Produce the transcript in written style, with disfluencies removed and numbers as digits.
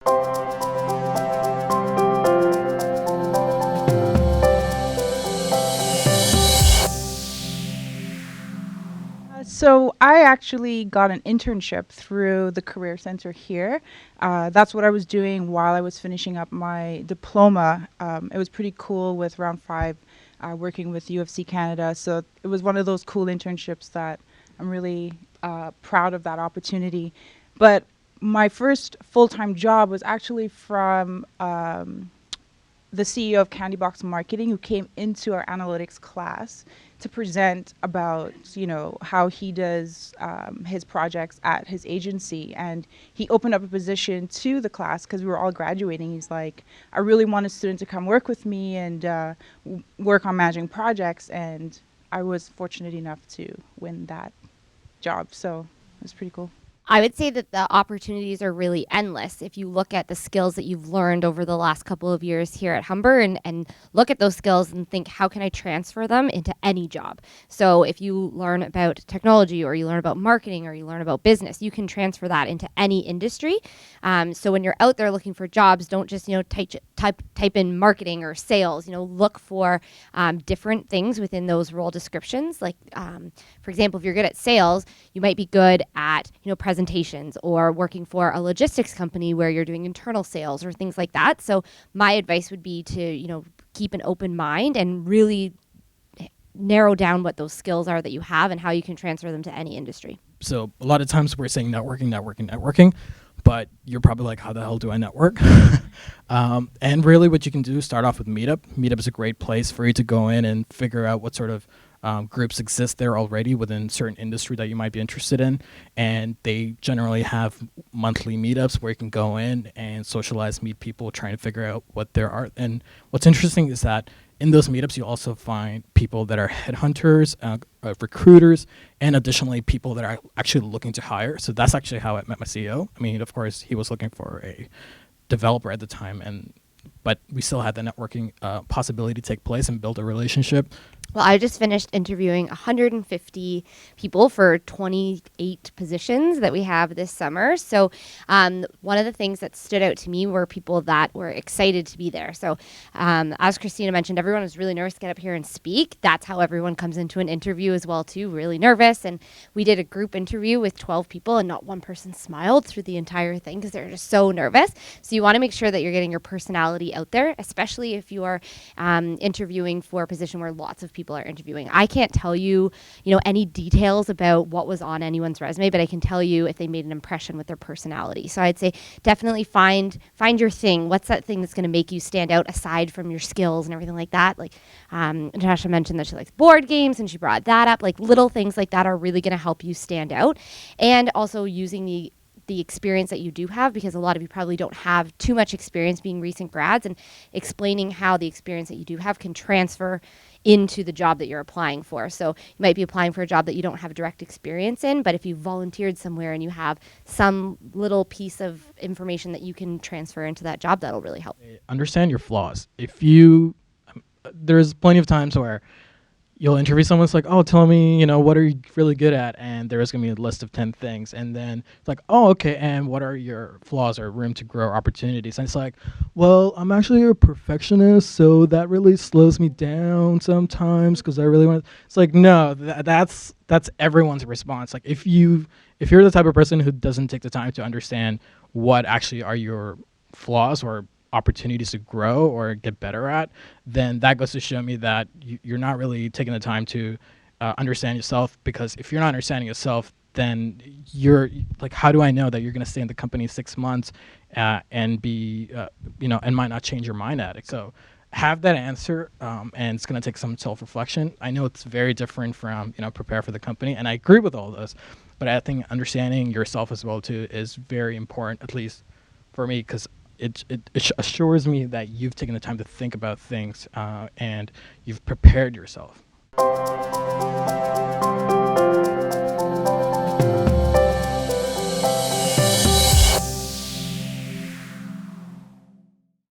So I actually got an internship through the Career Center here. That's what I was doing while I was finishing up my diploma. It was pretty cool with round five, working with UFC Canada. So it was one of those cool internships that I'm really proud of that opportunity. But my first full-time job was actually from the CEO of Candy Box Marketing, who came into our analytics class to present about, how he does his projects at his agency. And he opened up a position to the class because we were all graduating. He's like, I really want a student to come work with me and work on managing projects. And I was fortunate enough to win that job. So it was pretty cool. I would say that the opportunities are really endless if you look at the skills that you've learned over the last couple of years here at Humber and look at those skills and think, how can I transfer them into any job? So if you learn about technology or you learn about marketing or you learn about business, you can transfer that into any industry. So when you're out there looking for jobs, don't just type in marketing or sales. Look for different things within those role descriptions. Like, for example, if you're good at sales, you might be good at presentations or working for a logistics company where you're doing internal sales or things like that. So my advice would be to keep an open mind and really narrow down what those skills are that you have and how you can transfer them to any industry. So a lot of times we're saying networking, but you're probably like, how the hell do I network? And really what you can do is start off with Meetup. Meetup is a great place for you to go in and figure out what sort of groups exist there already within certain industry that you might be interested in. And they generally have monthly meetups where you can go in and socialize, meet people, trying to figure out what there are. And what's interesting is that in those meetups, you also find people that are headhunters, recruiters, and additionally people that are actually looking to hire. So that's actually how I met my CEO. I mean, of course, he was looking for a developer at the time, but we still had the networking possibility to take place and build a relationship. Well, I just finished interviewing 150 people for 28 positions that we have this summer. So one of the things that stood out to me were people that were excited to be there. So as Christina mentioned, everyone was really nervous to get up here and speak. That's how everyone comes into an interview as well, too, really nervous. And we did a group interview with 12 people and not one person smiled through the entire thing because they're just so nervous. So you want to make sure that you're getting your personality out there, especially if you are interviewing for a position where lots of people are interviewing. I can't tell you, any details about what was on anyone's resume, but I can tell you if they made an impression with their personality. So I'd say definitely find your thing. What's that thing that's going to make you stand out aside from your skills and everything like that? Like Natasha mentioned that she likes board games and she brought that up. Like little things like that are really going to help you stand out. And also using the experience that you do have, because a lot of you probably don't have too much experience being recent grads, and explaining how the experience that you do have can transfer into the job that you're applying for. So you might be applying for a job that you don't have direct experience in, but if you volunteered somewhere and you have some little piece of information that you can transfer into that job, that'll really help. Understand your flaws. There's plenty of times where you'll interview someone, it's like, oh, tell me, what are you really good at? And there's going to be a list of 10 things. And then it's like, oh, okay, and what are your flaws or room to grow opportunities? And it's like, well, I'm actually a perfectionist, so that really slows me down sometimes because I really want to. It's like, no, that's everyone's response. Like if you're the type of person who doesn't take the time to understand what actually are your flaws or opportunities to grow or get better at, then that goes to show me that you're not really taking the time to understand yourself. Because if you're not understanding yourself, then you're like, how do I know that you're going to stay in the company 6 months and be and might not change your mind at it? So have that answer, and it's going to take some self-reflection. I know it's very different from prepare for the company, and I agree with all those, but I think understanding yourself as well too is very important, at least for me, because it assures me that you've taken the time to think about things and you've prepared yourself.